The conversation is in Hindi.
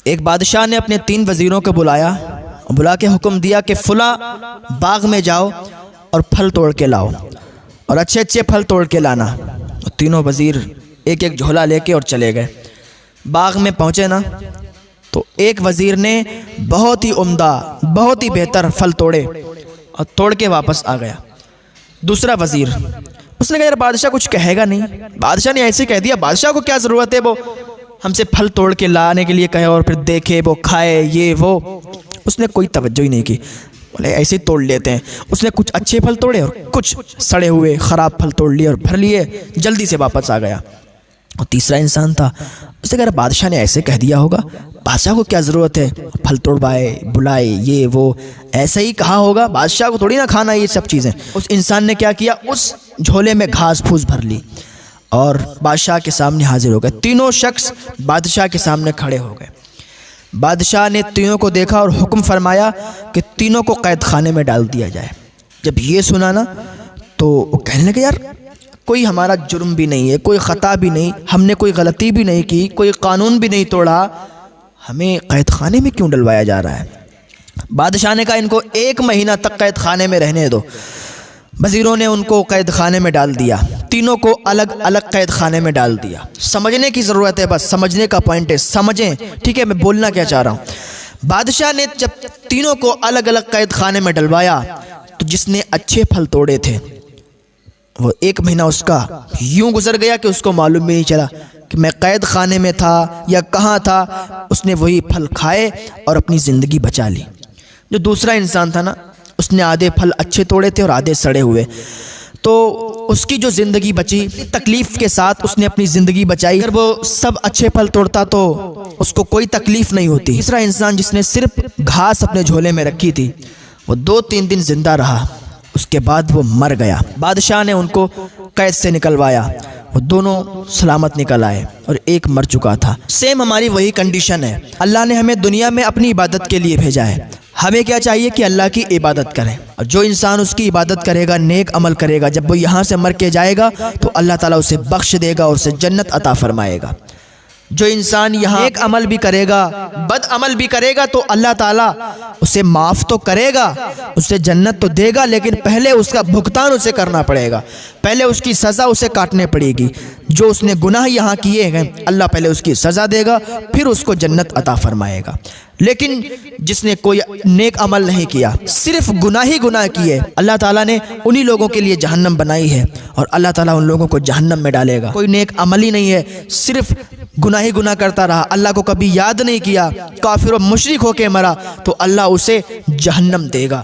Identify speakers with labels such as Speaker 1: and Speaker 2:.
Speaker 1: एक बादशाह ने अपने 3 वज़ीरों को बुला के हुक्म दिया कि फ़ुला बाग में जाओ और फल तोड़ के लाओ और अच्छे अच्छे फल तोड़ के लाना। और तीनों वज़ीर एक एक झोला लेके और चले गए। बाग में पहुँचे ना तो एक वज़ीर ने बहुत ही उम्दा, बहुत ही बेहतर फल तोड़े और तोड़ के वापस आ गया। दूसरा वज़ीर, उसने कहा यार बादशाह कुछ कहेगा नहीं, बादशाह ने ऐसे कह दिया, बादशाह को क्या ज़रूरत है वो हमसे फल तोड़ के लाने के लिए कहे और फिर देखे वो खाए ये वो। उसने कोई तवज्जो ही नहीं की, बोले ऐसे ही तोड़ लेते हैं। उसने कुछ अच्छे फल तोड़े और कुछ सड़े हुए ख़राब फल तोड़ लिए और भर लिए, जल्दी से वापस आ गया। और तीसरा इंसान था, उसने कहा बादशाह ने ऐसे कह दिया होगा, बादशाह को क्या ज़रूरत है फल तोड़वाए बुलाए ये वो, ऐसा ही कहा होगा, बादशाह को थोड़ी ना खाना ये सब चीज़ें। उस इंसान ने क्या किया, उस झोले में घास फूस भर ली और बादशाह के सामने हाजिर हो गए। तीनों शख्स बादशाह के सामने खड़े हो गए। बादशाह ने तीनों को देखा और हुक्म फरमाया कि तीनों को कैद खाने में डाल दिया जाए। जब ये सुना ना तो वो कहने लगे यार कोई हमारा जुर्म भी नहीं है, कोई ख़ता भी नहीं, हमने कोई गलती भी नहीं की, कोई कानून भी नहीं तोड़ा, हमें कैद खाने में क्यों डलवाया जा रहा है। बादशाह ने कहा इनको 1 महीना तक कैद खाने में रहने दो। वज़ीरों ने उनको कैद खाने में डाल दिया, तीनों को अलग अलग कैद खाने में डाल दिया। समझने की ज़रूरत है, बस समझने का पॉइंट है, समझें ठीक है मैं बोलना क्या चाह रहा हूँ। बादशाह ने जब तीनों को अलग अलग कैद खाने में डलवाया तो जिसने अच्छे फल तोड़े थे वो 1 महीना उसका यूं गुजर गया कि उसको मालूम भी नहीं चला कि मैं कैद खाने में था या कहाँ था। उसने वही फल खाए और अपनी ज़िंदगी बचा ली। जो दूसरा इंसान था ना, उसने आधे फल अच्छे तोड़े थे और आधे सड़े हुए, तो उसकी जो ज़िंदगी बची तकलीफ़ के साथ उसने अपनी ज़िंदगी बचाई। अगर वो सब अच्छे फल तोड़ता तो उसको कोई तकलीफ़ नहीं होती। तीसरा इंसान जिसने सिर्फ घास अपने झोले में रखी थी वो 2-3 दिन ज़िंदा रहा, उसके बाद वो मर गया। बादशाह ने उनको कैद से निकलवाया, वो दोनों सलामत निकल आए और एक मर चुका था। सेम हमारी वही कंडीशन है। अल्लाह ने हमें दुनिया में अपनी इबादत के लिए भेजा है, हमें क्या चाहिए कि अल्लाह की इबादत करें। और जो इंसान उसकी इबादत करेगा, नेक अमल करेगा, जब वो यहाँ से मर के जाएगा तो अल्लाह ताला उसे बख्श देगा और उसे जन्नत अता फरमाएगा। जो इंसान यहाँ एक अमल भी करेगा, बद अमल भी करेगा तो अल्लाह ताला उसे माफ़ तो करेगा, उसे जन्नत तो देगा, लेकिन पहले उसका भुगतान उसे करना पड़ेगा, पहले उसकी सज़ा उसे काटनी पड़ेगी। जो उसने गुनाह यहाँ किए हैं अल्लाह पहले उसकी सज़ा देगा, फिर उसको जन्नत अता फरमाएगा। लेकिन जिसने कोई नेक अमल नहीं किया, सिर्फ गुनाह ही गुनाह किए, अल्लाह ताला ने उन्हीं लोगों के लिए जहन्नम बनाई है और अल्लाह ताला उन लोगों को जहन्नम में डालेगा। कोई नेक अमल ही नहीं है, सिर्फ गुनाह ही गुनाह करता रहा, अल्लाह को कभी याद नहीं किया, काफिर और मुशरिक होके मरा तो अल्लाह उसे जहन्नम देगा।